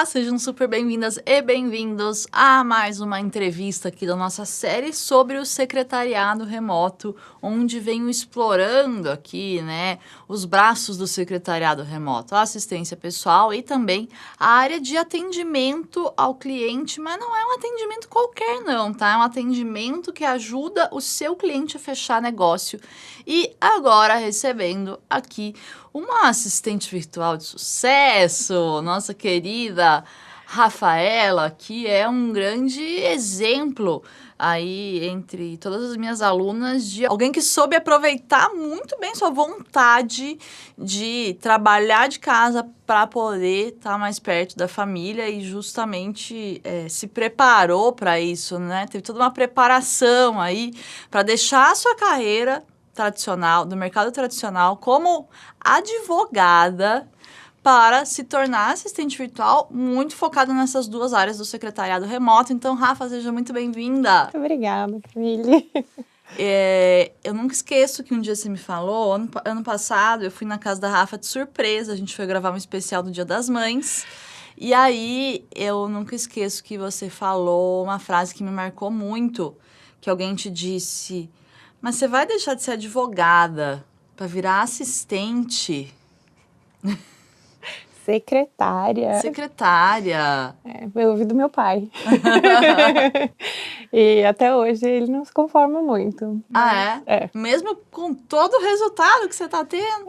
Olá, sejam super bem-vindas e bem-vindos a mais uma entrevista aqui da nossa série sobre o secretariado remoto, onde venho explorando aqui, né, os braços do secretariado remoto, a assistência pessoal e também a área de atendimento ao cliente, mas não é um atendimento qualquer não, tá? É um atendimento que ajuda o seu cliente a fechar negócio. E agora recebendo aqui uma assistente virtual de sucesso, nossa querida Rafaela, que é um grande exemplo aí entre todas as minhas alunas de alguém que soube aproveitar muito bem sua vontade de trabalhar de casa para poder estar mais perto da família e justamente se preparou para isso, né? Teve toda uma preparação aí para deixar a sua carreira tradicional, do mercado tradicional, como advogada para se tornar assistente virtual, muito focada nessas duas áreas do secretariado remoto. Então, Rafa, seja muito bem-vinda. Muito obrigada, Camille. Eu nunca esqueço que um dia você me falou, ano passado, eu fui na casa da Rafa de surpresa, a gente foi gravar um especial do Dia das Mães, e aí eu nunca esqueço que você falou uma frase que me marcou muito, que alguém te disse: mas você vai deixar de ser advogada para virar assistente? Secretária. Secretária. Eu ouvi do meu pai. E até hoje ele não se conforma muito. Ah, é? Mesmo com todo o resultado que você tá tendo?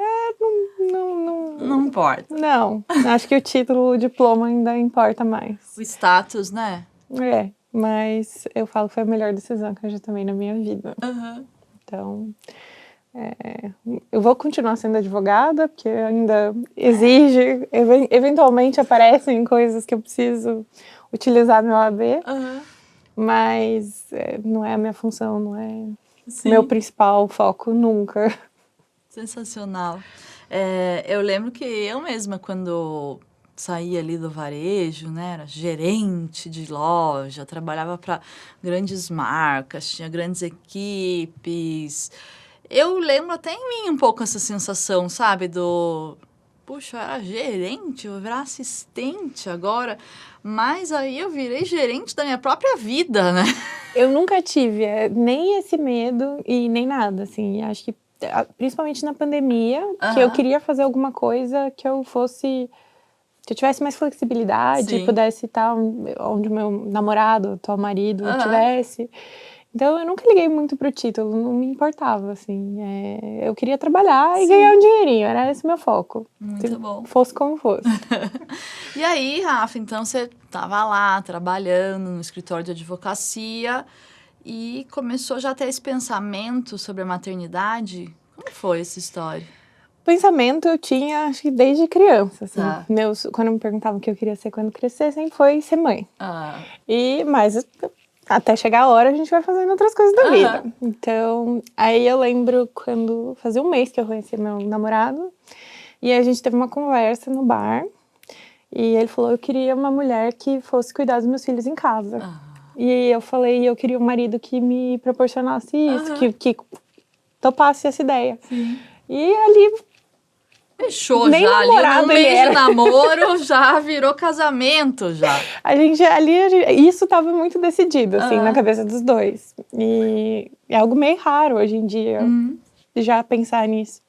Não importa. Não, acho que o título, o diploma ainda importa mais. O status, né? Mas eu falo que foi a melhor decisão que eu já tomei na minha vida. Uhum. Então, eu vou continuar sendo advogada, porque ainda exige, eventualmente aparecem coisas que eu preciso utilizar meu AB, mas não é a minha função, não é meu principal foco nunca. Sensacional. Eu lembro que eu mesma, quando saía ali do varejo, né, era gerente de loja, trabalhava para grandes marcas, tinha grandes equipes. Eu lembro até em mim um pouco essa sensação, sabe, puxa, eu era gerente, eu vou virar assistente agora, mas aí eu virei gerente da minha própria vida, né? Eu nunca tive nem esse medo e nem nada, assim, acho que principalmente na pandemia, que eu queria fazer alguma coisa que eu tivesse mais flexibilidade, pudesse estar onde o meu namorado, atual marido, tivesse. Então, eu nunca liguei muito pro título, não me importava, assim. Eu queria trabalhar e ganhar um dinheirinho, era esse o meu foco. Muito bom. Fosse como fosse. E aí, Rafa, então você estava lá trabalhando no escritório de advocacia e começou já a ter esse pensamento sobre a maternidade? Como foi essa história? Pensamento eu tinha, acho que desde criança, assim. Quando me perguntavam o que eu queria ser quando crescer, sempre foi ser mãe. Mas até chegar a hora, a gente vai fazendo outras coisas da vida. Então, aí eu lembro quando fazia um mês que eu conheci meu namorado, e a gente teve uma conversa no bar, e ele falou, eu queria uma mulher que fosse cuidar dos meus filhos em casa. E eu falei, eu queria um marido que me proporcionasse isso, que topasse essa ideia. E ali... Fechou já, ali no mês de namoro já virou casamento já. Isso estava muito decidido, assim, na cabeça dos dois. E é algo meio raro hoje em dia, já pensar nisso.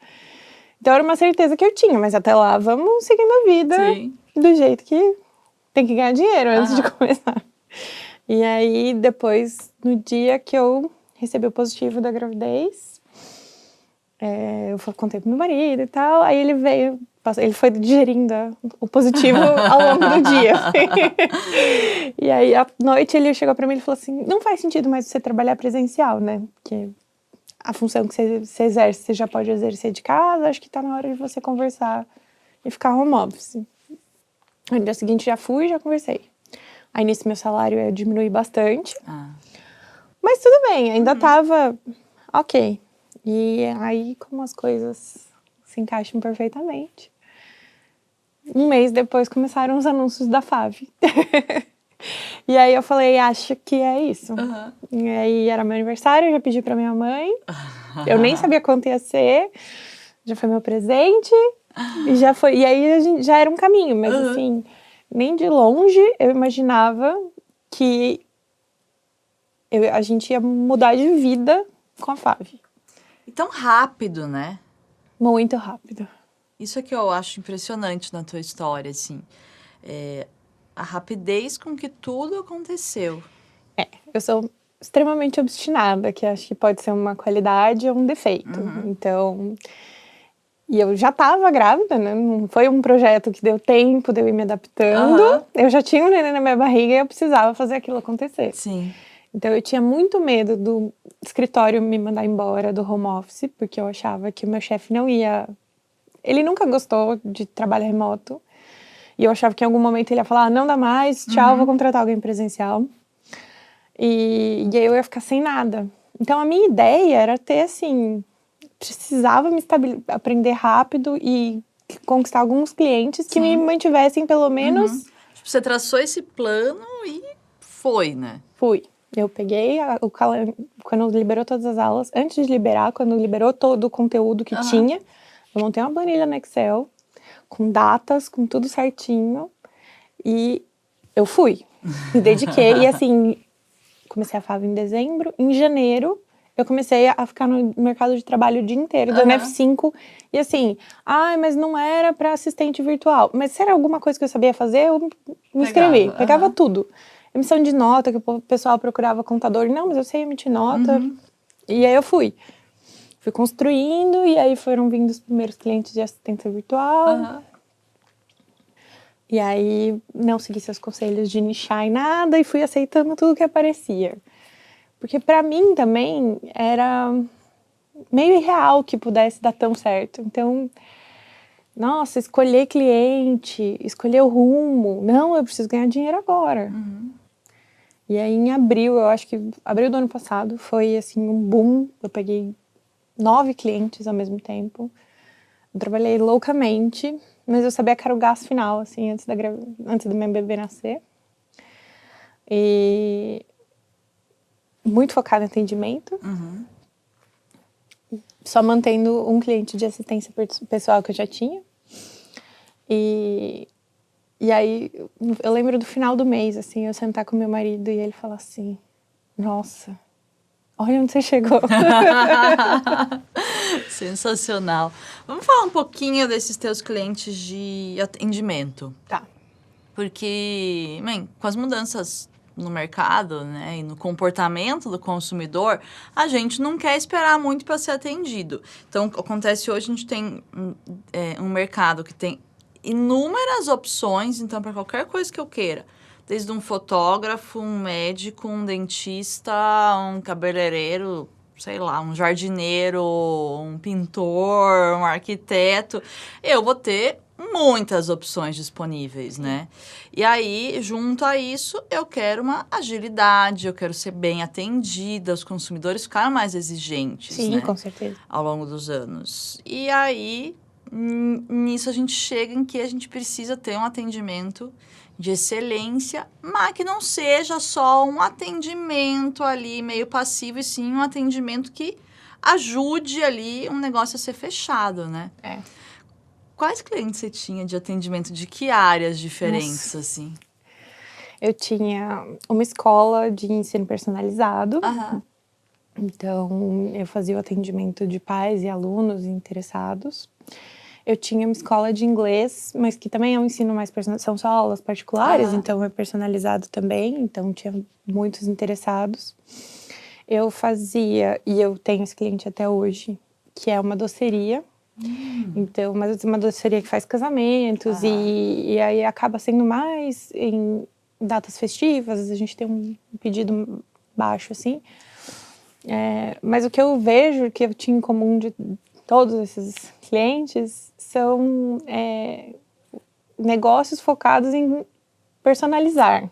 Então era uma certeza que eu tinha, mas até lá vamos seguindo a vida do jeito que tem que ganhar dinheiro antes de começar. E aí depois, no dia que eu recebi o positivo da gravidez, eu contei pro meu marido e tal, aí ele foi digerindo o positivo ao longo do dia. E aí, à noite, ele chegou pra mim e falou assim, não faz sentido mais você trabalhar presencial, né? Porque a função que você exerce, você já pode exercer de casa, acho que tá na hora de você conversar e ficar home office. No dia seguinte, já conversei. Aí, nisso, meu salário ia diminuir bastante. Mas tudo bem, ainda tava ok. E aí, como as coisas se encaixam perfeitamente. Um mês depois, começaram os anúncios da FAV. E aí, eu falei, acho que é isso. E aí, era meu aniversário, eu já pedi pra minha mãe. Eu nem sabia quanto ia ser. Já foi meu presente. E aí, já era um caminho. Mas, assim, nem de longe eu imaginava que a gente ia mudar de vida com a Fave. E tão rápido, né? Muito rápido. Isso é que eu acho impressionante na tua história, assim. A rapidez com que tudo aconteceu. Eu sou extremamente obstinada, que acho que pode ser uma qualidade ou um defeito. Então, e eu já estava grávida, né? Não foi um projeto que deu tempo de eu ir me adaptando. Eu já tinha um neném na minha barriga e eu precisava fazer aquilo acontecer. Sim. Então, eu tinha muito medo do escritório me mandar embora do home office, porque eu achava que o meu chefe não ia... Ele nunca gostou de trabalho remoto. E eu achava que em algum momento ele ia falar, não dá mais, tchau, vou contratar alguém presencial. E aí eu ia ficar sem nada. Então, a minha ideia era ter, assim... Precisava me aprender rápido e conquistar alguns clientes que me mantivessem, pelo menos... Tipo, você traçou esse plano e foi, né? Fui. Eu peguei quando liberou todas as aulas, antes de liberar, quando liberou todo o conteúdo que tinha, eu montei uma planilha no Excel, com datas, com tudo certinho, e eu fui. Me dediquei, e assim, comecei a Fave em dezembro, em janeiro, eu comecei a ficar no mercado de trabalho o dia inteiro, dando F5, e assim, mas não era para assistente virtual, mas se era alguma coisa que eu sabia fazer, eu me inscrevi, pegava tudo. Emissão de nota, que o pessoal procurava contador. Não, mas eu sei emitir nota. E aí eu fui. Fui construindo, e aí foram vindo os primeiros clientes de assistência virtual. E aí não segui seus conselhos de nichar em nada e fui aceitando tudo que aparecia. Porque pra mim também era meio irreal que pudesse dar tão certo. Então, nossa, escolher cliente, escolher o rumo. Não, eu preciso ganhar dinheiro agora. E aí, em abril, eu acho que abril do ano passado, foi assim um boom. Eu peguei 9 clientes ao mesmo tempo. Eu trabalhei loucamente, mas eu sabia que era o gás final, assim, antes do meu bebê nascer. E muito focada em atendimento. Só mantendo um cliente de assistência pessoal que eu já tinha. E aí, eu lembro do final do mês, assim, eu sentar com meu marido e ele falar assim, nossa, olha onde você chegou. Sensacional. Vamos falar um pouquinho desses teus clientes de atendimento. Tá. Porque, com as mudanças no mercado, né, e no comportamento do consumidor, a gente não quer esperar muito para ser atendido. Então, acontece hoje, a gente tem um mercado que tem inúmeras opções, então, para qualquer coisa que eu queira. Desde um fotógrafo, um médico, um dentista, um cabeleireiro, sei lá, um jardineiro, um pintor, um arquiteto. Eu vou ter muitas opções disponíveis, né? E aí, junto a isso, eu quero uma agilidade, eu quero ser bem atendida, os consumidores ficaram mais exigentes, Sim, né? com certeza. Ao longo dos anos. E aí, nisso a gente chega em que a gente precisa ter um atendimento de excelência, mas que não seja só um atendimento ali meio passivo, e sim um atendimento que ajude ali um negócio a ser fechado, né? Quais clientes você tinha de atendimento? De que áreas diferentes, assim? Eu tinha uma escola de ensino personalizado. Então, eu fazia o atendimento de pais e alunos interessados. Eu tinha uma escola de inglês, mas que também é um ensino mais personalizado. São só aulas particulares, então é personalizado também. Então, tinha muitos interessados. Eu fazia, e eu tenho esse cliente até hoje, que é uma doceria. Então, uma doceria que faz casamentos e aí acaba sendo mais em datas festivas, a gente tem um pedido baixo, assim. Mas o que eu vejo que eu tinha em comum de todos esses clientes são negócios focados em personalizar.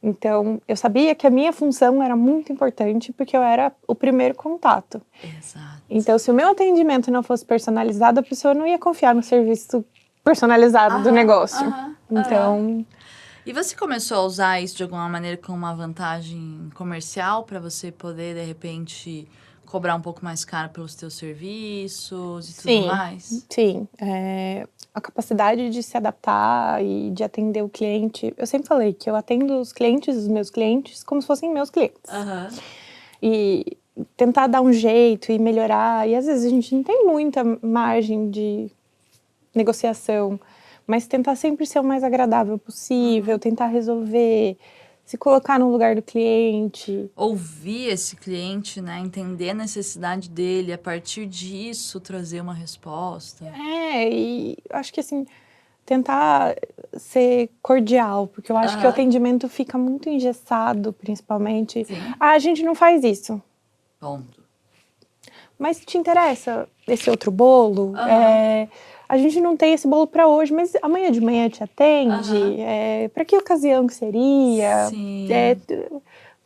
Então, eu sabia que a minha função era muito importante porque eu era o primeiro contato. Exato. Então, se o meu atendimento não fosse personalizado, a pessoa não ia confiar no serviço personalizado do negócio. Então... E você começou a usar isso de alguma maneira como uma vantagem comercial para você poder, de repente, cobrar um pouco mais caro pelos teus serviços e tudo mais? Sim, a capacidade de se adaptar e de atender o cliente. Eu sempre falei que eu atendo os meus clientes, como se fossem meus clientes. E tentar dar um jeito e melhorar. E às vezes a gente não tem muita margem de negociação, mas tentar sempre ser o mais agradável possível, tentar resolver, se colocar no lugar do cliente. Ouvir esse cliente, né? Entender a necessidade dele, a partir disso trazer uma resposta. E acho que assim, tentar ser cordial, porque eu acho que o atendimento fica muito engessado, principalmente. Sim. A gente não faz isso. Ponto. Mas te interessa esse outro bolo? A gente não tem esse bolo para hoje, mas amanhã de manhã te atende? Para que ocasião que seria? Sim.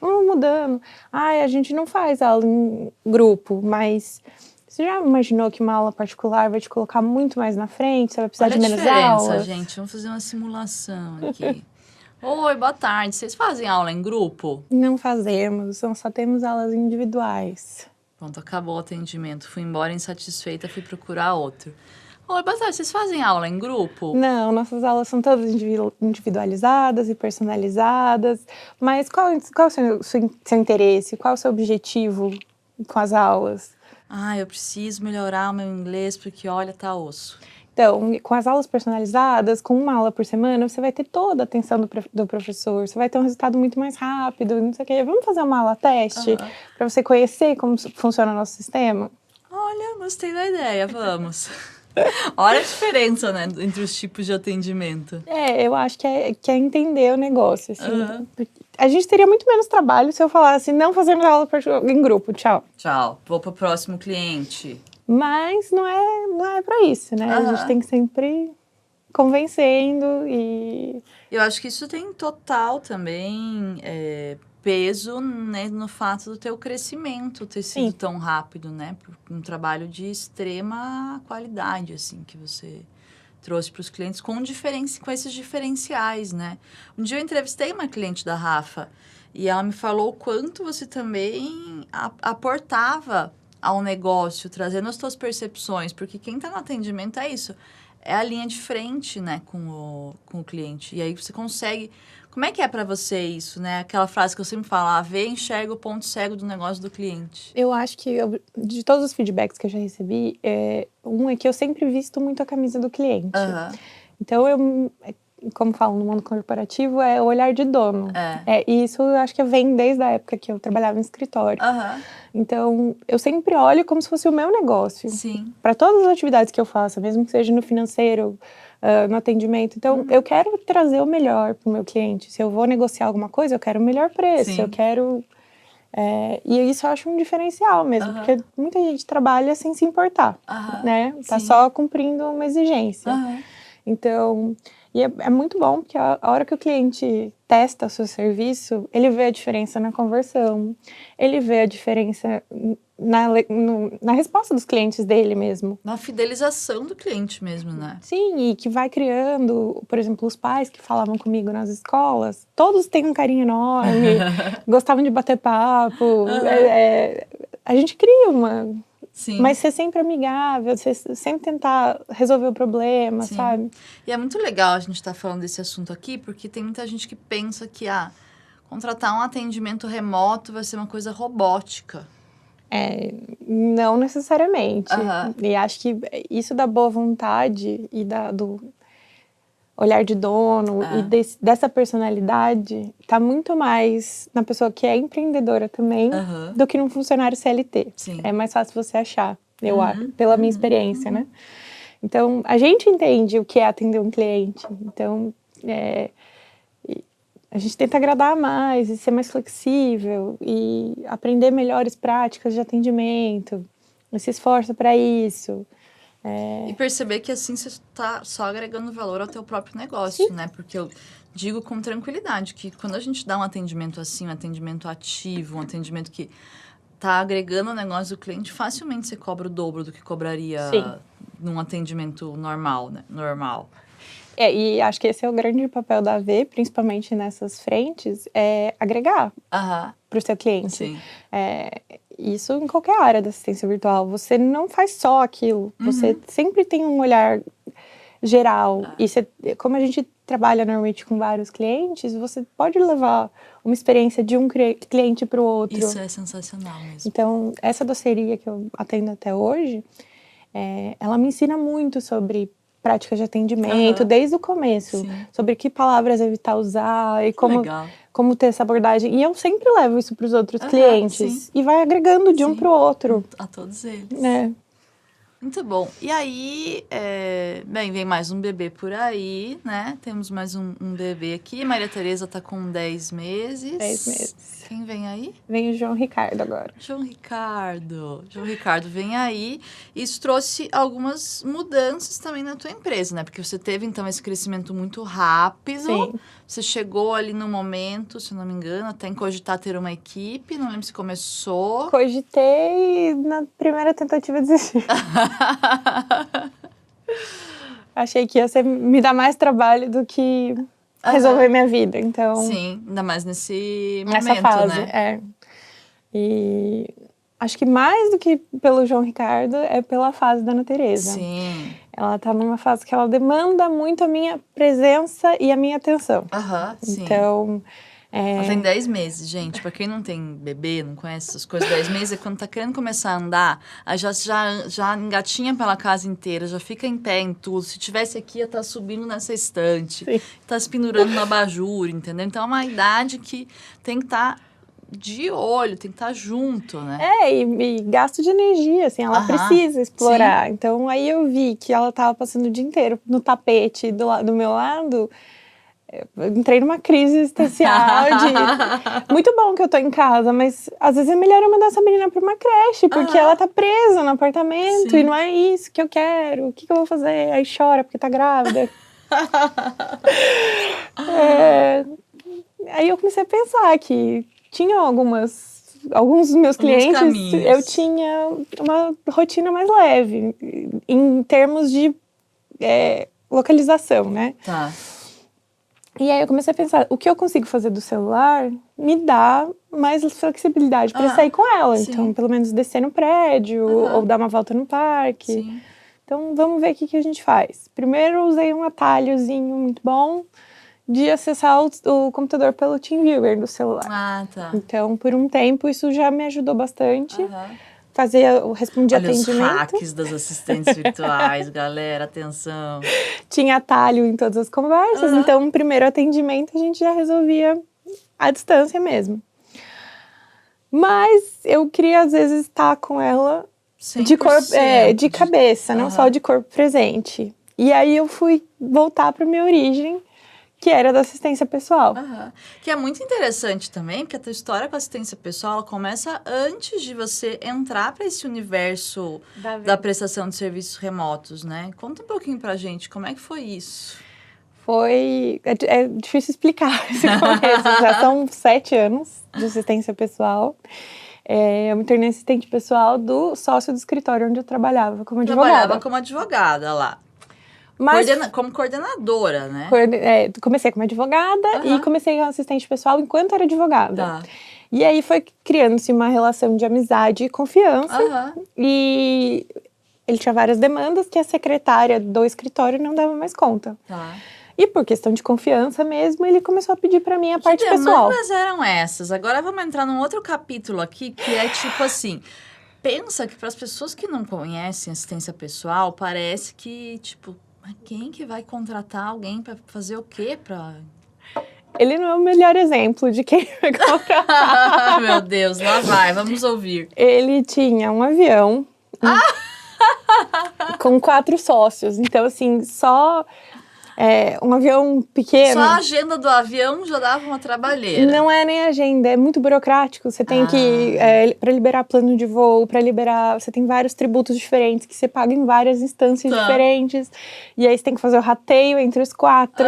Vamos mudando. A gente não faz aula em grupo, mas você já imaginou que uma aula particular vai te colocar muito mais na frente? Você vai precisar de menos aulas? Olha a diferença, gente. Vamos fazer uma simulação aqui. Oi, boa tarde. Vocês fazem aula em grupo? Não fazemos, só temos aulas individuais. Pronto, acabou o atendimento. Fui embora insatisfeita, fui procurar outro. Oi, boa tarde. Vocês fazem aula em grupo? Não, nossas aulas são todas individualizadas e personalizadas. Mas qual é o seu interesse? Qual é o seu objetivo com as aulas? Eu preciso melhorar o meu inglês porque, olha, tá osso. Então, com as aulas personalizadas, com uma aula por semana, você vai ter toda a atenção do professor. Você vai ter um resultado muito mais rápido, não sei o quê. Vamos fazer uma aula teste para você conhecer como funciona o nosso sistema? Olha, gostei da ideia, vamos. Olha a diferença, né, entre os tipos de atendimento. Eu acho que é entender o negócio, assim. A gente teria muito menos trabalho se eu falasse, não fazemos aula em grupo, tchau. Tchau, vou pro próximo cliente. Mas não é para isso, né? A gente tem que sempre convencendo e... Eu acho que isso tem total também peso, né, no fato do teu crescimento ter sido tão rápido, né? Um trabalho de extrema qualidade, assim, que você trouxe para os clientes com esses diferenciais, né? Um dia eu entrevistei uma cliente da Rafa e ela me falou o quanto você também aportava ao negócio, trazendo as tuas percepções, porque quem está no atendimento é isso, é a linha de frente, né, com o cliente. E aí você consegue... Como é que é para você isso, né? Aquela frase que eu sempre falo, vê, enxerga o ponto cego do negócio do cliente. Eu acho que, de todos os feedbacks que eu já recebi, um é que eu sempre visto muito a camisa do cliente. Então, como falam no mundo corporativo, é o olhar de dono. E isso eu acho que vem desde a época que eu trabalhava em escritório. Então, eu sempre olho como se fosse o meu negócio. Sim. Para todas as atividades que eu faço, mesmo que seja no financeiro, no atendimento. Então, eu quero trazer o melhor para o meu cliente. Se eu vou negociar alguma coisa, eu quero o melhor preço. Sim. Eu quero... e isso eu acho um diferencial mesmo, porque muita gente trabalha sem se importar, né? Tá só cumprindo uma exigência. Então, e é muito bom, porque a hora que o cliente testa o seu serviço, ele vê a diferença na conversão, ele vê a diferença na resposta dos clientes dele mesmo. Na fidelização do cliente mesmo, né? Sim, e que vai criando, por exemplo, os pais que falavam comigo nas escolas, todos têm um carinho enorme, gostavam de bater papo, a gente cria uma... Sim. Mas ser sempre amigável, você sempre tentar resolver o problema, sabe? E é muito legal a gente estar falando desse assunto aqui, porque tem muita gente que pensa que contratar um atendimento remoto vai ser uma coisa robótica. Não necessariamente. E acho que isso da boa vontade e do olhar de dono e dessa personalidade tá muito mais na pessoa que é empreendedora também do que num funcionário CLT. Sim. É mais fácil você achar, eu acho, pela minha experiência, né? Então, a gente entende o que é atender um cliente. Então, a gente tenta agradar mais e ser mais flexível e aprender melhores práticas de atendimento. E se esforça para isso. E perceber que assim você está só agregando valor ao teu próprio negócio, né? Porque eu digo com tranquilidade que quando a gente dá um atendimento assim, um atendimento ativo, um atendimento que está agregando o negócio do cliente, facilmente você cobra o dobro do que cobraria num atendimento normal, né? Normal. E acho que esse é o grande papel da AV, principalmente nessas frentes, é agregar para o seu cliente. Sim. Isso em qualquer área da assistência virtual. Você não faz só aquilo. Você sempre tem um olhar geral. E como a gente trabalha normalmente com vários clientes, você pode levar uma experiência de um cliente para o outro. Isso é sensacional mesmo. Então, essa doceria que eu atendo até hoje, ela me ensina muito sobre práticas de atendimento, desde o começo. Sim. Sobre que palavras evitar usar e como ter essa abordagem. E eu sempre levo isso para os outros clientes. Sim. E vai agregando de um para o outro. A todos eles. Muito bom. E aí, bem, vem mais um bebê por aí, né? Temos mais um bebê aqui. Maria Tereza tá com 10 meses. 10 meses. Quem vem aí? Vem o João Ricardo agora. João Ricardo vem aí. Isso trouxe algumas mudanças também na tua empresa, né? Porque você teve, então, esse crescimento muito rápido. Sim. Você chegou ali no momento, se não me engano, até em cogitar ter uma equipe. Não lembro se começou. Cogitei na primeira tentativa desisti. Achei que ia me dar mais trabalho do que resolver minha vida, então... Sim, ainda mais nesse nessa momento, fase, né? E acho que mais do que pelo João Ricardo é pela fase da Ana Tereza. Sim. Ela tá numa fase que ela demanda muito a minha presença e a minha atenção. Sim. Então... Ela tem 10 meses, gente. Pra quem não tem bebê, não conhece essas coisas, 10 meses é quando tá querendo começar a andar, aí já engatinha pela casa inteira, já fica em pé em tudo. Se tivesse aqui, ia estar subindo nessa estante, tá se pendurando no abajur, entendeu? Então é uma idade que tem que estar de olho, tem que estar junto, né? E gasto de energia, assim, ela precisa explorar. Sim. Então aí eu vi que ela tava passando o dia inteiro no tapete do meu lado. Eu entrei numa crise existencial de... Muito bom que eu tô em casa, mas às vezes é melhor eu mandar essa menina pra uma creche, porque ela tá presa no apartamento e não é isso que eu quero. O que eu vou fazer? Aí chora porque tá grávida. Aí eu comecei a pensar que tinha alguns dos meus clientes, caminhos. Eu tinha uma rotina mais leve, em termos de localização, né? Tá. E aí eu comecei a pensar, o que eu consigo fazer do celular me dá mais flexibilidade para sair com ela. Sim. Então, pelo menos descer no prédio ou dar uma volta no parque. Sim. Então, vamos ver o que a gente faz. Primeiro, eu usei um atalhozinho muito bom de acessar o computador pelo TeamViewer do celular. Tá. Então, por um tempo, isso já me ajudou bastante. Respondia atendimento. Olha os hacks das assistentes virtuais, galera, atenção. Tinha atalho em todas as conversas, então o primeiro atendimento a gente já resolvia à distância mesmo. Mas eu queria, às vezes, estar com ela de corpo, de cabeça, não só de corpo presente. E aí eu fui voltar para minha origem, que era da assistência pessoal. Que é muito interessante também, porque a tua história com a assistência pessoal, ela começa antes de você entrar para esse universo da prestação de serviços remotos, né? Conta um pouquinho pra gente, como é que foi isso? É difícil explicar esse começo. Já são 7 anos de assistência pessoal. Eu me tornei assistente pessoal do sócio do escritório onde eu trabalhava como advogada. Trabalhava como advogada lá. Mas, como coordenadora, né? Comecei como advogada e comecei como assistente pessoal enquanto era advogada. E aí foi criando-se uma relação de amizade e confiança. E ele tinha várias demandas que a secretária do escritório não dava mais conta. E por questão de confiança mesmo, ele começou a pedir pra mim a parte pessoal. Que demandas eram essas? Agora vamos entrar num outro capítulo aqui, que é tipo assim... Pensa que para as pessoas que não conhecem assistência pessoal, parece que, tipo... Mas quem que vai contratar alguém para fazer o quê? Ele não é o melhor exemplo de quem vai contratar. Meu Deus, lá vai, vamos ouvir. Ele tinha um avião com 4 sócios. Então, assim, só um avião pequeno. Só a agenda do avião já dava uma trabalheira. Não é nem agenda, é muito burocrático. Você tem que, para liberar plano de voo, você tem vários tributos diferentes que você paga em várias instâncias diferentes. E aí você tem que fazer o rateio entre os 4.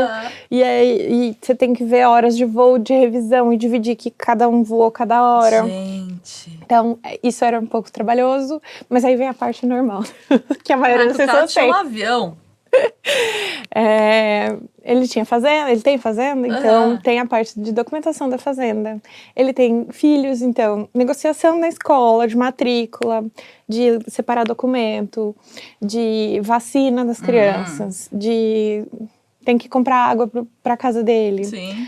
E aí você tem que ver horas de voo, de revisão e dividir que cada um voou cada hora. Gente. Então, isso era um pouco trabalhoso, mas aí vem a parte normal, que a maioria das pessoas tem. Um avião. Ele tinha fazenda, ele tem fazenda, então tem a parte de documentação da fazenda. Ele tem filhos, então negociação na escola, de matrícula, de separar documento, de vacina das crianças, tem que comprar água para casa dele. Sim.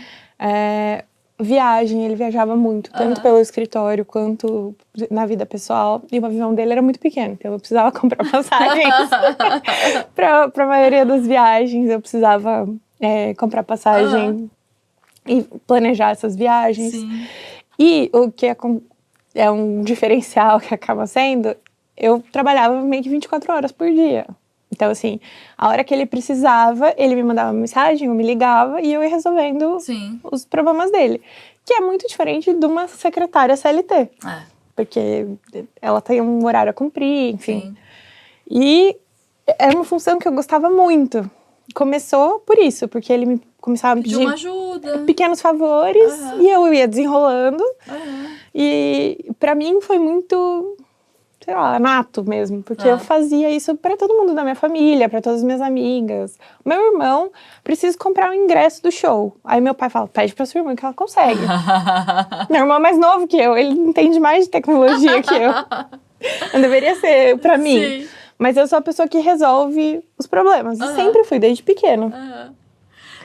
Viagem, ele viajava muito, tanto pelo escritório quanto na vida pessoal. E o avião dele era muito pequeno, então eu precisava comprar passagens para a maioria das viagens. Eu precisava comprar passagem e planejar essas viagens. Sim. E o que é um diferencial que acaba sendo, eu trabalhava meio que 24 horas por dia. Então, assim, a hora que ele precisava, ele me mandava uma mensagem, eu me ligava e eu ia resolvendo os problemas dele. Que é muito diferente de uma secretária CLT. Porque ela tem um horário a cumprir, enfim. Sim. E era uma função que eu gostava muito. Começou por isso, porque ele me começava a me pedir uma ajuda, pequenos favores e eu ia desenrolando. E pra mim foi muito, sei lá, nato mesmo, porque eu fazia isso pra todo mundo da minha família, pra todas as minhas amigas. O meu irmão precisa comprar o ingresso do show. Aí meu pai fala, pede pra sua irmã que ela consegue. Meu irmão é mais novo que eu, ele entende mais de tecnologia que eu. Não deveria ser pra mim. Sim. Mas eu sou a pessoa que resolve os problemas. E sempre fui, desde pequeno.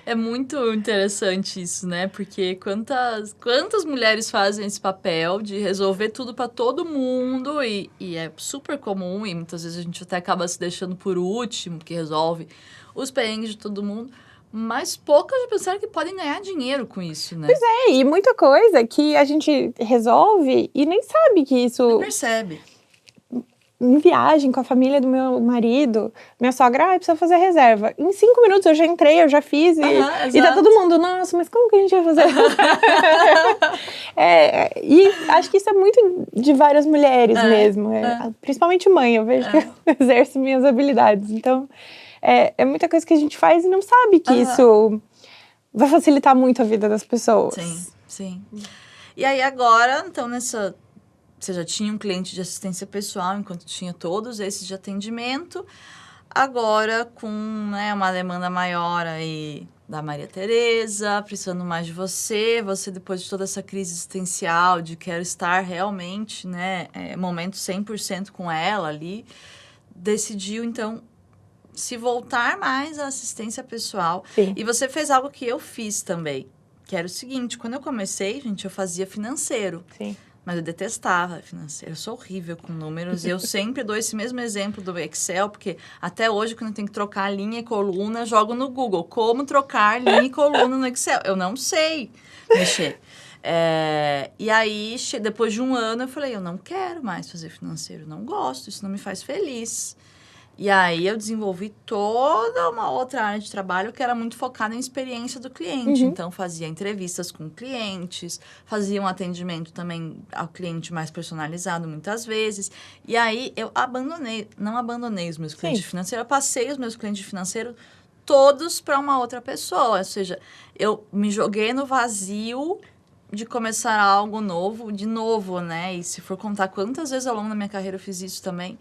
É muito interessante isso, né? Porque quantas mulheres fazem esse papel de resolver tudo pra todo mundo e é super comum e muitas vezes a gente até acaba se deixando por último, que resolve os perrengues de todo mundo. Mas poucas já pensaram que podem ganhar dinheiro com isso, né? Pois é, e muita coisa que a gente resolve e nem sabe que isso... Não percebe. Em viagem com a família do meu marido, minha sogra, precisa fazer reserva. Em 5 minutos eu já entrei, eu já fiz. E tá todo mundo, nossa, mas como que a gente vai fazer? E acho que isso é muito de várias mulheres mesmo. Principalmente mãe, eu vejo que eu exerço minhas habilidades. Então, é muita coisa que a gente faz e não sabe que isso vai facilitar muito a vida das pessoas. Sim. E aí agora, então, você já tinha um cliente de assistência pessoal, enquanto tinha todos esses de atendimento. Agora, com uma demanda maior aí da Maria Tereza, precisando mais de você, depois de toda essa crise existencial, de quero estar realmente, momento 100% com ela ali, decidiu, então, se voltar mais à assistência pessoal. Sim. E você fez algo que eu fiz também, que era o seguinte, quando eu comecei, gente, eu fazia financeiro. Sim. Mas eu detestava financeiro, eu sou horrível com números. Eu sempre dou esse mesmo exemplo do Excel, porque até hoje, quando eu tenho que trocar linha e coluna, eu jogo no Google. Como trocar linha e coluna no Excel? Eu não sei mexer. E aí, depois de um ano, eu falei, eu não quero mais fazer financeiro, não gosto, isso não me faz feliz. E aí, eu desenvolvi toda uma outra área de trabalho que era muito focada em experiência do cliente. Então, fazia entrevistas com clientes, fazia um atendimento também ao cliente mais personalizado, muitas vezes. E aí, eu não abandonei os meus clientes financeiros, eu passei os meus clientes financeiros todos para uma outra pessoa. Ou seja, eu me joguei no vazio de começar algo novo, de novo, né? E se for contar quantas vezes ao longo da minha carreira eu fiz isso também...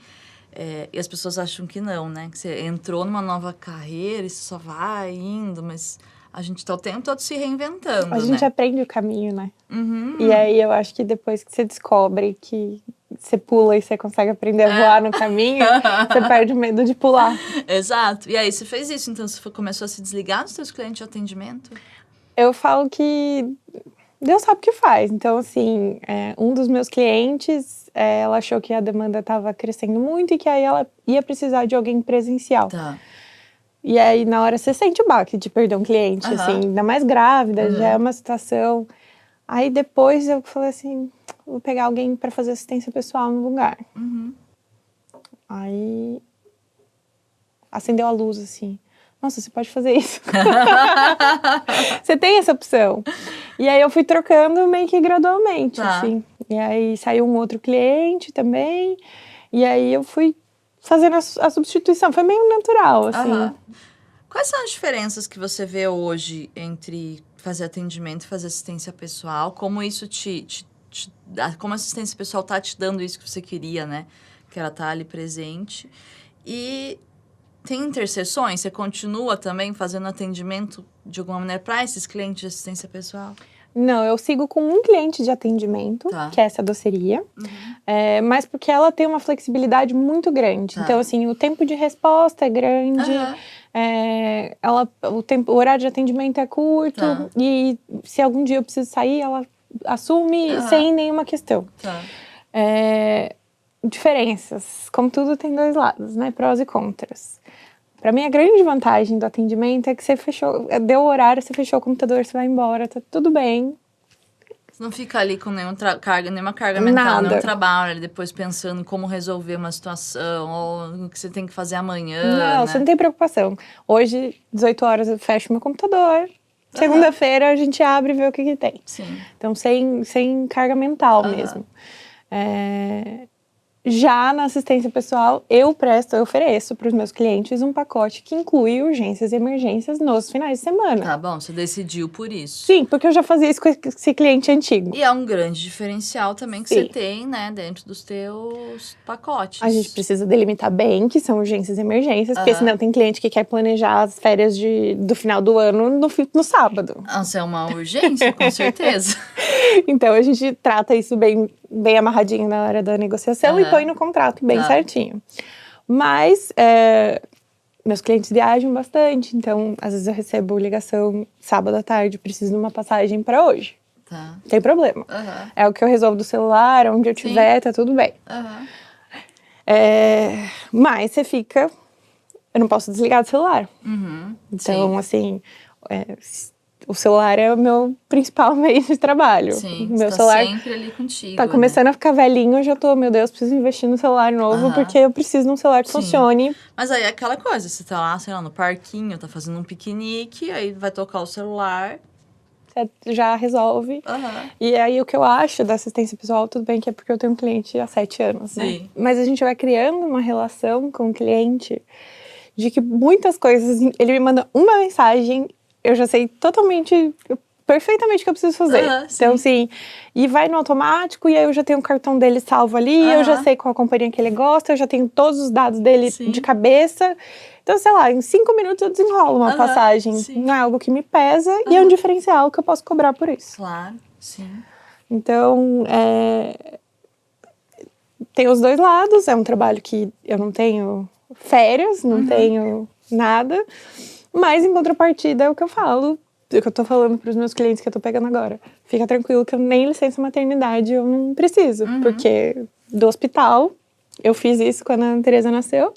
e as pessoas acham que não, né? Que você entrou numa nova carreira e você só vai indo, mas a gente tá o tempo todo se reinventando, A gente aprende o caminho, né? Uhum. E aí eu acho que depois que você descobre que você pula e você consegue aprender a voar no caminho, você perde o medo de pular. Exato. E aí você fez isso, então você começou a se desligar dos seus clientes de atendimento? Eu falo que Deus sabe o que faz. Então, assim, um dos meus clientes, ela achou que a demanda estava crescendo muito e que aí ela ia precisar de alguém presencial. Tá. E aí, na hora, você sente o baque de perder um cliente, assim, ainda mais grávida, já é uma situação. Aí, depois, eu falei assim, vou pegar alguém para fazer assistência pessoal no lugar. Aí, acendeu a luz, assim. Nossa, você pode fazer isso. Você tem essa opção. E aí eu fui trocando meio que gradualmente, assim. E aí saiu um outro cliente também. E aí eu fui fazendo a substituição. Foi meio natural, assim. Quais são as diferenças que você vê hoje entre fazer atendimento e fazer assistência pessoal? Como isso como a assistência pessoal tá te dando isso que você queria, né? Que ela tá ali presente. E tem interseções? Você continua também fazendo atendimento de alguma maneira para esses clientes de assistência pessoal? Não, eu sigo com um cliente de atendimento, que é essa doceria, mas porque ela tem uma flexibilidade muito grande. Então, assim, o tempo de resposta é grande, o horário de atendimento é curto, e se algum dia eu preciso sair, ela assume sem nenhuma questão. Diferenças, como tudo tem dois lados, né? Prós e contras. Pra mim, a grande vantagem do atendimento é que você deu o horário, você fechou o computador, você vai embora, tá tudo bem. Você não fica ali com nenhuma carga mental, nenhum trabalho, depois pensando em como resolver uma situação, ou o que você tem que fazer amanhã, Não, né? você não tem preocupação. Hoje, 18 horas, eu fecho meu computador. Segunda-feira, a gente abre e vê o que tem. Sim. Então, sem carga mental mesmo. Já na assistência pessoal, eu ofereço para os meus clientes um pacote que inclui urgências e emergências nos finais de semana. Tá bom, você decidiu por isso. Sim, porque eu já fazia isso com esse cliente antigo. E é um grande diferencial também que você tem, né, dentro dos teus pacotes. A gente precisa delimitar bem que são urgências e emergências, porque senão tem cliente que quer planejar as férias do final do ano no sábado. Nossa, é uma urgência, com certeza. Então, a gente trata isso bem amarradinho na hora da negociação e põe no contrato bem certinho. Mas, meus clientes viajam bastante, então, às vezes eu recebo ligação sábado à tarde, preciso de uma passagem para hoje. Não tem problema. É o que eu resolvo do celular, onde eu estiver, tá tudo bem. Mas você fica... Eu não posso desligar do celular. Então, assim... O celular é o meu principal meio de trabalho. Sim, meu tá celular sempre ali contigo. Tá começando a ficar velhinho, eu já tô, meu Deus, preciso investir no celular novo, porque eu preciso de um celular que funcione. Mas aí é aquela coisa, você tá lá, sei lá, no parquinho, tá fazendo um piquenique, aí vai tocar o celular. Você já resolve. E aí o que eu acho da assistência pessoal, tudo bem que é porque eu tenho um cliente há 7 anos, né? Mas a gente vai criando uma relação com o cliente de que muitas coisas, ele me manda uma mensagem, eu já sei perfeitamente o que eu preciso fazer. Então, assim, e vai no automático, e aí eu já tenho o cartão dele salvo ali, eu já sei qual a companhia que ele gosta, eu já tenho todos os dados dele de cabeça. Então, sei lá, em 5 minutos eu desenrolo uma passagem. Não é algo que me pesa, e é um diferencial que eu posso cobrar por isso. Claro, sim. Então, tem os dois lados, é um trabalho que eu não tenho férias, não tenho nada. Mas, em contrapartida, é o que eu falo, o que eu tô falando pros meus clientes que eu tô pegando agora. Fica tranquilo que eu nem licença maternidade eu não preciso. Porque do hospital, eu fiz isso quando a Ana Tereza nasceu,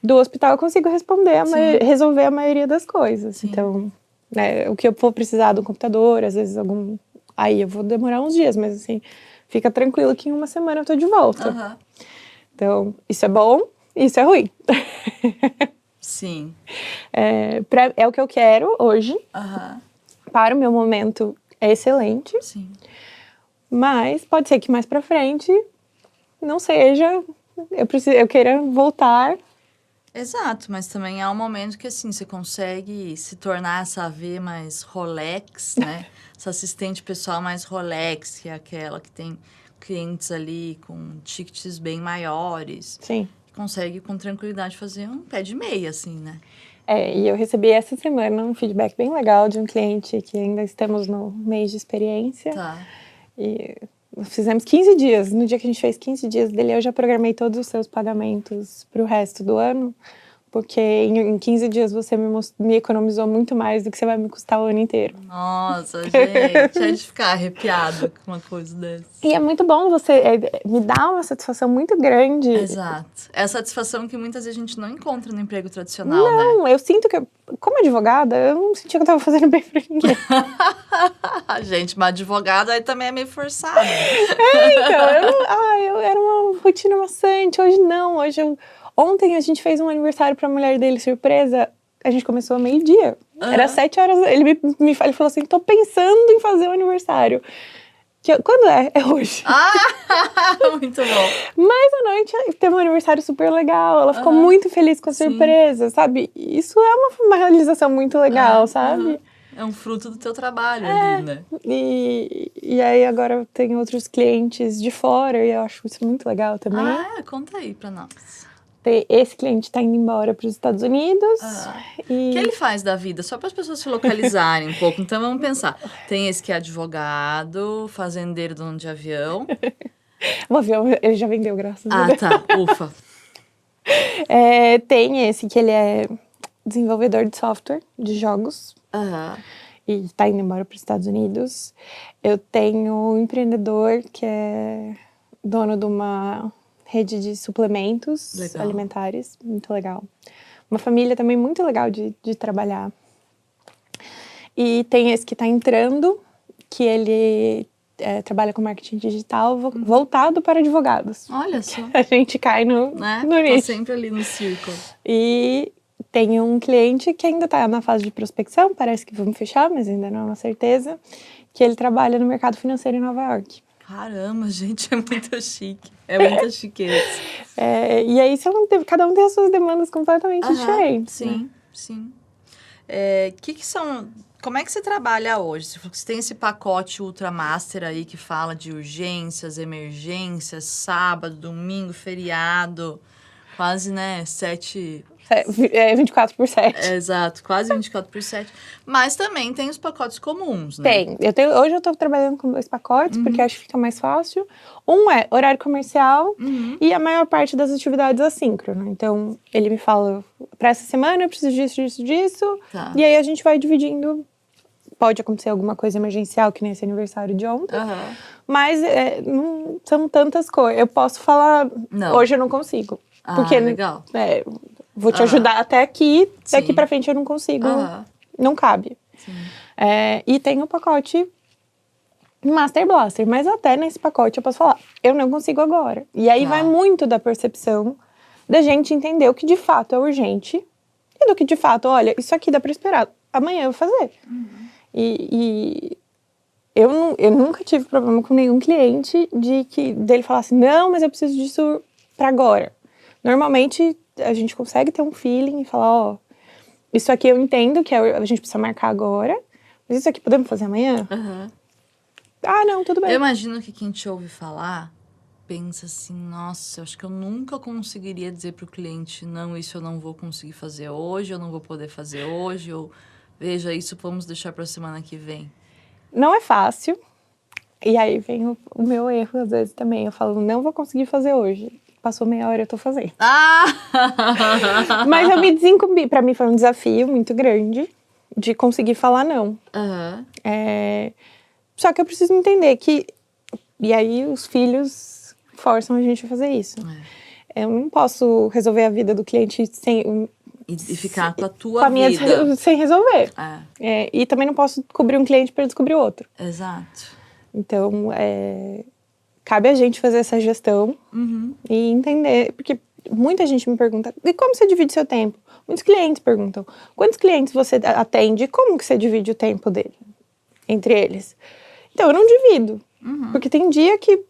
do hospital eu consigo resolver a maioria das coisas. Então, né, o que eu for precisar do computador, às vezes aí eu vou demorar uns dias, mas assim, fica tranquilo que em uma semana eu tô de volta. Então, isso é bom, isso é ruim. Sim. É o que eu quero hoje. Para o meu momento é excelente. Sim. Mas pode ser que mais pra frente não seja. Eu queira voltar. Exato, mas também há um momento que assim, você consegue se tornar essa AV mais Rolex, né? Essa assistente pessoal mais Rolex, que é aquela que tem clientes ali com tickets bem maiores. Sim. Consegue com tranquilidade fazer um pé de meia, assim, né? E eu recebi essa semana um feedback bem legal de um cliente que ainda estamos no mês de experiência. E nós fizemos 15 dias. No dia que a gente fez 15 dias dele, eu já programei todos os seus pagamentos para o resto do ano. Porque em 15 dias você me economizou muito mais do que você vai me custar o ano inteiro. Nossa, gente, é de ficar arrepiado com uma coisa dessa. E é muito bom me dá uma satisfação muito grande. Exato. É a satisfação que muitas vezes a gente não encontra no emprego tradicional, não, né? Eu sinto que, como advogada, eu não sentia que eu tava fazendo bem pra ninguém. Gente, mas advogada aí também é meio forçado. Então, eu era uma rotina maçante. Hoje não, Ontem a gente fez um aniversário pra mulher dele, surpresa. A gente começou ao meio-dia. Era 7 horas. Ele falou assim, tô pensando em fazer um aniversário. Quando é? É hoje. Muito bom. Mas à noite teve um aniversário super legal. Ela ficou muito feliz com a surpresa, sabe? Isso é uma realização muito legal, sabe? É um fruto do teu trabalho ali, né? E aí agora eu tenho outros clientes de fora e eu acho isso muito legal também. Conta aí pra nós. esse cliente está indo embora para os Estados Unidos. O que ele faz da vida? Só para as pessoas se localizarem um pouco. Então, vamos pensar. Tem esse que é advogado, fazendeiro, dono de avião. O avião ele já vendeu, graças a Deus. Tá. Ufa. Tem esse que ele é desenvolvedor de software, de jogos. E está indo embora para os Estados Unidos. Eu tenho um empreendedor que é dono de uma rede de suplementos alimentares. Muito legal. Uma família também muito legal de trabalhar. E tem esse que está entrando, que ele trabalha com marketing digital voltado para advogados. Olha só. A gente cai no nicho. Tá sempre ali no círculo. E tem um cliente que ainda está na fase de prospecção, parece que vamos fechar, mas ainda não é uma certeza, que ele trabalha no mercado financeiro em Nova York. Caramba, gente, é muito chique. É muita chiqueza. E aí, cada um tem as suas demandas completamente diferentes. Sim, né? Sim. Que são... Como é que você trabalha hoje? Você tem esse pacote Ultra Master aí que fala de urgências, emergências, sábado, domingo, feriado, quase, né, 24/7. Exato, quase 24/7. Mas também tem os pacotes comuns, né? Tem. Hoje eu tô trabalhando com 2 pacotes, porque acho que fica mais fácil. Um é horário comercial e a maior parte das atividades assíncrono. Então, ele me fala, para essa semana eu preciso disso. Tá. E aí a gente vai dividindo. Pode acontecer alguma coisa emergencial, que nem esse aniversário de ontem. Mas não são tantas coisas. Eu posso falar, hoje eu não consigo. Porque legal. Vou te ajudar até aqui, daqui pra frente eu não consigo, não cabe. E tem o pacote Master Blaster, mas até nesse pacote eu posso falar, eu não consigo agora. E aí vai muito da percepção da gente entender o que de fato é urgente e do que de fato, olha, isso aqui dá pra esperar, amanhã eu vou fazer. E eu nunca tive problema com nenhum cliente dele falar assim, não, mas eu preciso disso pra agora. Normalmente a gente consegue ter um feeling e falar, isso aqui eu entendo que a gente precisa marcar agora, mas isso aqui podemos fazer amanhã? Não, tudo bem. Eu imagino que quem te ouve falar pensa assim, nossa, eu acho que eu nunca conseguiria dizer pro cliente, não, isso eu não vou conseguir fazer hoje, eu não vou poder fazer hoje, ou veja, isso vamos deixar pra semana que vem. Não é fácil. E aí vem o meu erro, às vezes, também. Eu falo, não vou conseguir fazer hoje. Passou meia hora, eu tô fazendo. Mas eu me desincumbi. Pra mim foi um desafio muito grande de conseguir falar não. Só que eu preciso entender que... E aí os filhos forçam a gente a fazer isso. Eu não posso resolver a vida do cliente sem... E ficar com a tua vida. Sem resolver. E também não posso cobrir um cliente para descobrir outro. Exato. Então, cabe a gente fazer essa gestão e entender. Porque muita gente me pergunta, e como você divide seu tempo? Muitos clientes perguntam, quantos clientes você atende e como que você divide o tempo dele, entre eles? Então, eu não divido. Porque tem dia que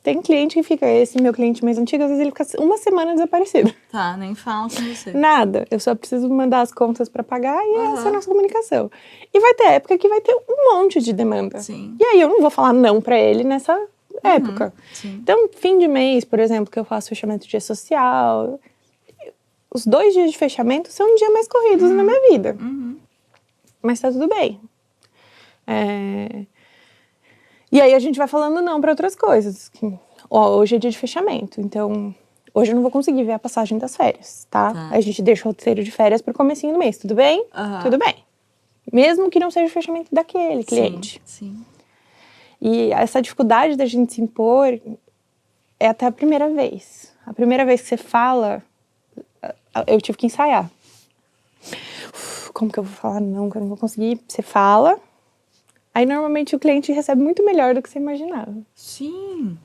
tem cliente que fica, esse meu cliente mais antigo, às vezes ele fica uma semana desaparecido. Nem fala com você. Nada, eu só preciso mandar as contas pra pagar e essa é a nossa comunicação. E vai ter época que vai ter um monte de demanda. Sim. E aí eu não vou falar não pra ele nessa época. Então, fim de mês, por exemplo, que eu faço fechamento de dia social, os 2 dias de fechamento são os dias mais corridos na minha vida. Mas tá tudo bem. E aí a gente vai falando não para outras coisas. Hoje é dia de fechamento, então hoje eu não vou conseguir ver a passagem das férias, tá? A gente deixa o roteiro de férias pro comecinho do mês, tudo bem? Tudo bem. Mesmo que não seja o fechamento daquele cliente. Sim. E essa dificuldade da gente se impor é até a primeira vez. A primeira vez que você fala, eu tive que ensaiar. Como que eu vou falar não, que eu não vou conseguir? Você fala... Aí, normalmente, o cliente recebe muito melhor do que você imaginava. Sim.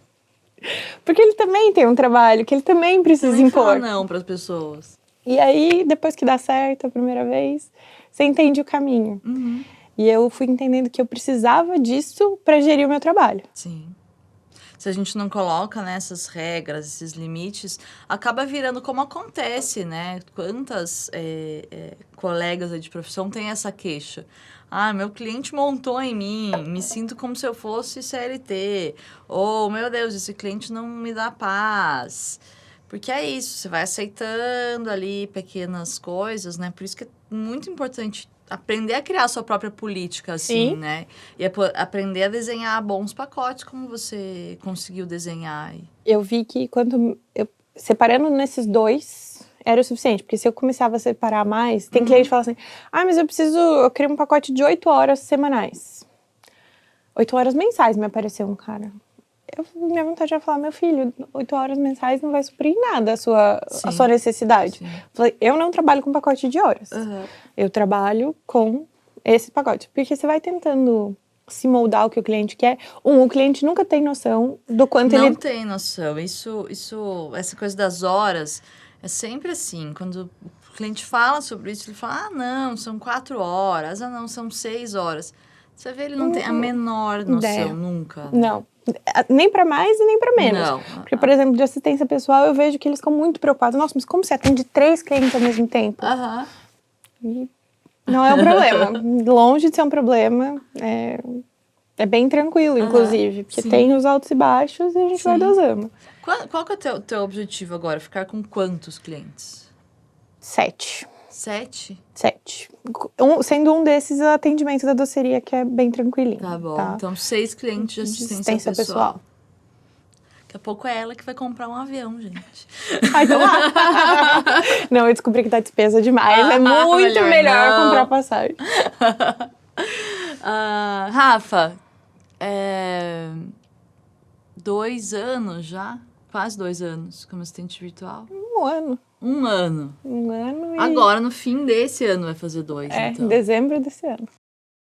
Porque ele também tem um trabalho, que ele também precisa impor. Fala não para as pessoas. E aí, depois que dá certo a primeira vez, você entende o caminho. E eu fui entendendo que eu precisava disso para gerir o meu trabalho. Sim. Se a gente não coloca, né, essas regras, esses limites, acaba virando como acontece, né? Quantas colegas aí de profissão têm essa queixa? Meu cliente montou em mim, me sinto como se eu fosse CLT. Ou, meu Deus, esse cliente não me dá paz. Porque é isso, você vai aceitando ali pequenas coisas, né? Por isso que é muito importante aprender a criar a sua própria política, assim, Sim. né? E aprender a desenhar bons pacotes, como você conseguiu desenhar aí. Eu vi que separando nesses 2 era o suficiente, porque se eu começava a separar mais, tem cliente que fala assim, mas eu queria um pacote de 8 horas semanais. 8 horas mensais me apareceu um cara. Minha vontade era falar, meu filho, 8 horas mensais não vai suprir nada a sua necessidade. Sim. Falei, eu não trabalho com pacote de horas. Eu trabalho com esse pacote. Porque você vai tentando se moldar o que o cliente quer. O cliente nunca tem noção do quanto Não ele... tem noção. Essa coisa das horas é sempre assim. Quando o cliente fala sobre isso, ele fala, não, são 4 horas. Não, são 6 horas. Você vê, ele não tem a menor noção, ideia. nunca. Né? Não. Nem para mais e nem para menos. Não. Porque, por exemplo, de assistência pessoal, eu vejo que eles ficam muito preocupados. Nossa, mas como você atende 3 clientes ao mesmo tempo? E não é um problema. Longe de ser um problema. É bem tranquilo, inclusive. Porque tem os altos e baixos e a gente vai dosando. Qual que é o teu objetivo agora? Ficar com quantos clientes? 7. 7? 7. Sendo um desses o atendimento da doceria, que é bem tranquilinho. Tá bom. Tá? Então, 6 clientes de assistência pessoal. Daqui a pouco é ela que vai comprar um avião, gente. Então lá. Não, eu descobri que dá despesa demais. É muito melhor comprar passagem. Rafa, 2 anos já? Quase 2 anos como assistente virtual. 1 ano. 1 ano. 1 ano e... Agora, no fim desse ano, vai fazer 2, então. Em dezembro desse ano.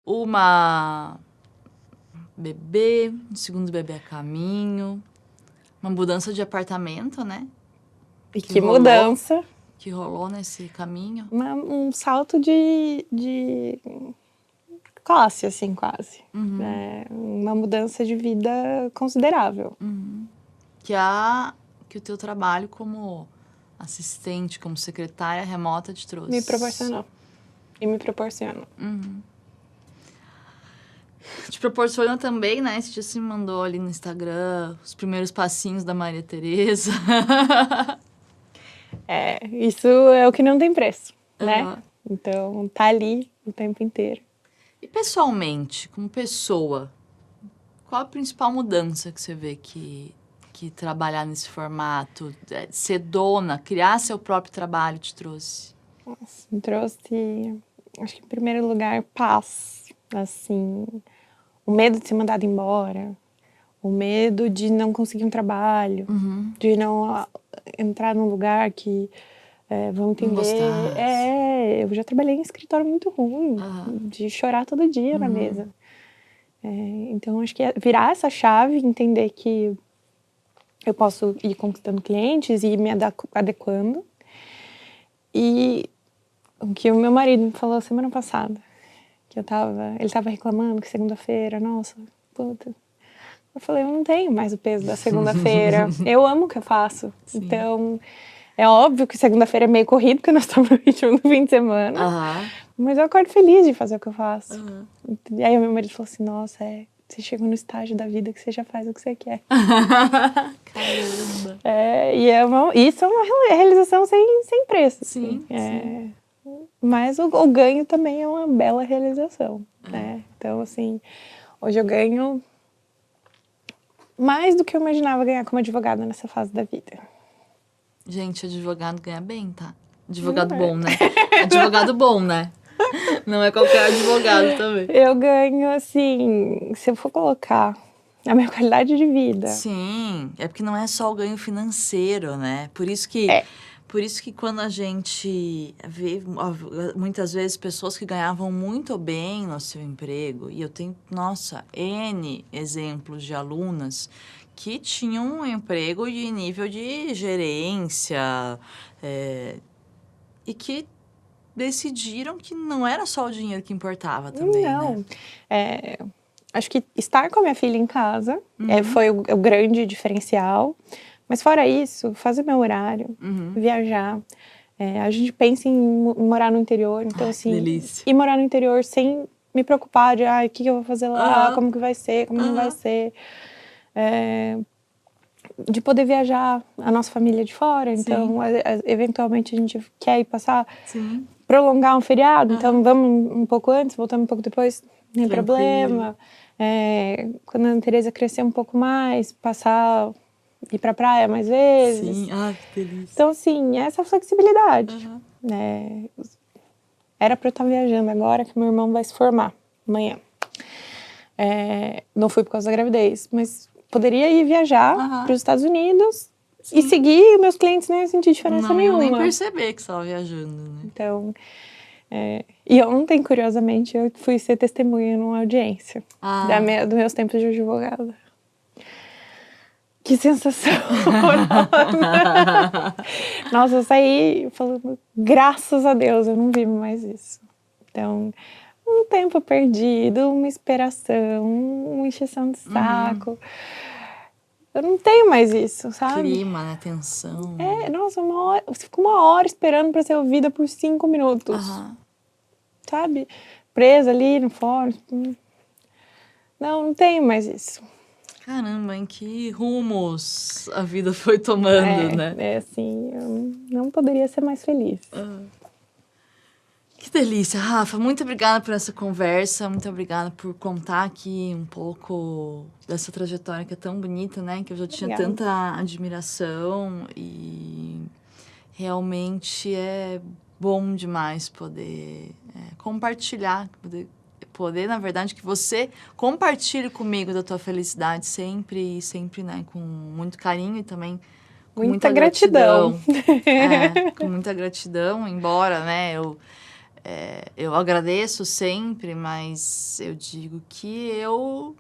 Uma bebê, um segundo bebê a caminho, uma mudança de apartamento, né? E que mudança. Que rolou nesse caminho. Um salto de classe, assim, quase. Uma mudança de vida considerável. Que o teu trabalho como assistente, como secretária remota te trouxe. Me proporcionou. E me proporciona. Te proporciona também, né? Esse dia você me mandou ali no Instagram os primeiros passinhos da Maria Tereza. Isso é o que não tem preço, né? Então, tá ali o tempo inteiro. E pessoalmente, como pessoa, qual a principal mudança que você vê que trabalhar nesse formato, ser dona, criar seu próprio trabalho te trouxe? Nossa, me trouxe, acho que em primeiro lugar, paz. Assim, o medo de ser mandado embora, o medo de não conseguir um trabalho, de não entrar num lugar que vão entender. Eu já trabalhei em escritório muito ruim, de chorar todo dia na mesa. Então, acho que virar essa chave, entender que eu posso ir conquistando clientes e ir me adequando. E o que o meu marido me falou semana passada, que ele estava reclamando que segunda-feira, nossa, puta. Eu falei, eu não tenho mais o peso da segunda-feira. Eu amo o que eu faço. Sim. Então, é óbvio que segunda-feira é meio corrido, porque nós estamos no ritmo do fim de semana. Mas eu acordo feliz de fazer o que eu faço. E aí o meu marido falou assim, nossa, você chegou no estágio da vida que você já faz o que você quer. Caramba! Isso é uma realização sem preço. Sim, sim. Mas o ganho também é uma bela realização. Né? Então, assim, hoje eu ganho mais do que eu imaginava ganhar como advogada nessa fase da vida. Gente, advogado ganha bem, tá? Advogado bom, né? Advogado bom, né? Não é qualquer advogado também. Eu ganho, assim, se eu for colocar a minha qualidade de vida. Sim, é porque não é só o ganho financeiro, né? Por isso que quando a gente vê, muitas vezes, pessoas que ganhavam muito bem no seu emprego, e eu tenho, nossa, N exemplos de alunas que tinham um emprego de nível de gerência e que decidiram que não era só o dinheiro que importava também, não. Né? Acho que estar com a minha filha em casa foi o grande diferencial. Mas fora isso, fazer meu horário, viajar. A gente pensa em morar no interior, então assim... Delícia. E morar no interior sem me preocupar de, o que eu vou fazer lá, como que vai ser, como não vai ser. de poder viajar a nossa família de fora. Então, eventualmente, a gente quer ir passar, prolongar um feriado. Então, vamos um pouco antes, voltamos um pouco depois, não tem problema. Quando a Ana Tereza crescer um pouco mais, ir pra praia mais vezes. Sim, que delícia. Então, assim, essa flexibilidade. Era pra eu estar viajando agora, que meu irmão vai se formar amanhã. Não fui por causa da gravidez, mas poderia ir viajar para os Estados Unidos e seguir, meus clientes não iam sentir diferença nenhuma. Não iam nem perceber que você estava viajando, né? Então, e ontem, curiosamente, eu fui ser testemunha numa audiência dos meus tempos de advogada. Que sensação! Nossa, eu saí falando, graças a Deus, eu não vivo mais isso. Então, um tempo perdido, uma esperação, uma encheção de saco. Eu não tenho mais isso, sabe? Clima, né? Tensão. Nossa, você fica 1 hora esperando pra ser ouvida por 5 minutos. Sabe? Presa ali no fórum. Não tenho mais isso. Caramba, em que rumos a vida foi tomando, né? Assim, eu não poderia ser mais feliz. Que delícia, Rafa. Muito obrigada por essa conversa. Muito obrigada por contar aqui um pouco dessa trajetória que é tão bonita, né? Que eu já tinha tanta admiração e realmente é bom demais poder compartilhar, poder, na verdade, que você compartilhe comigo da tua felicidade sempre, né? Com muito carinho e também com muita gratidão. Com muita gratidão, embora, né? Eu agradeço sempre, mas eu digo que eu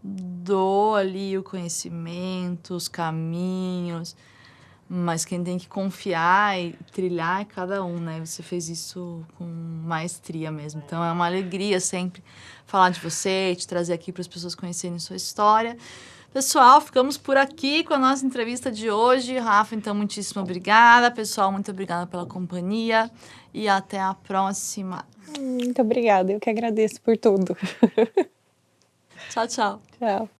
dou ali o conhecimento, os caminhos, mas quem tem que confiar e trilhar é cada um, né? Você fez isso com maestria mesmo. Então, é uma alegria sempre falar de você, te trazer aqui para as pessoas conhecerem sua história. Pessoal, ficamos por aqui com a nossa entrevista de hoje. Rafa, então, muitíssimo obrigada. Pessoal, muito obrigada pela companhia e até a próxima. Muito obrigada, eu que agradeço por tudo. Tchau, tchau. Tchau.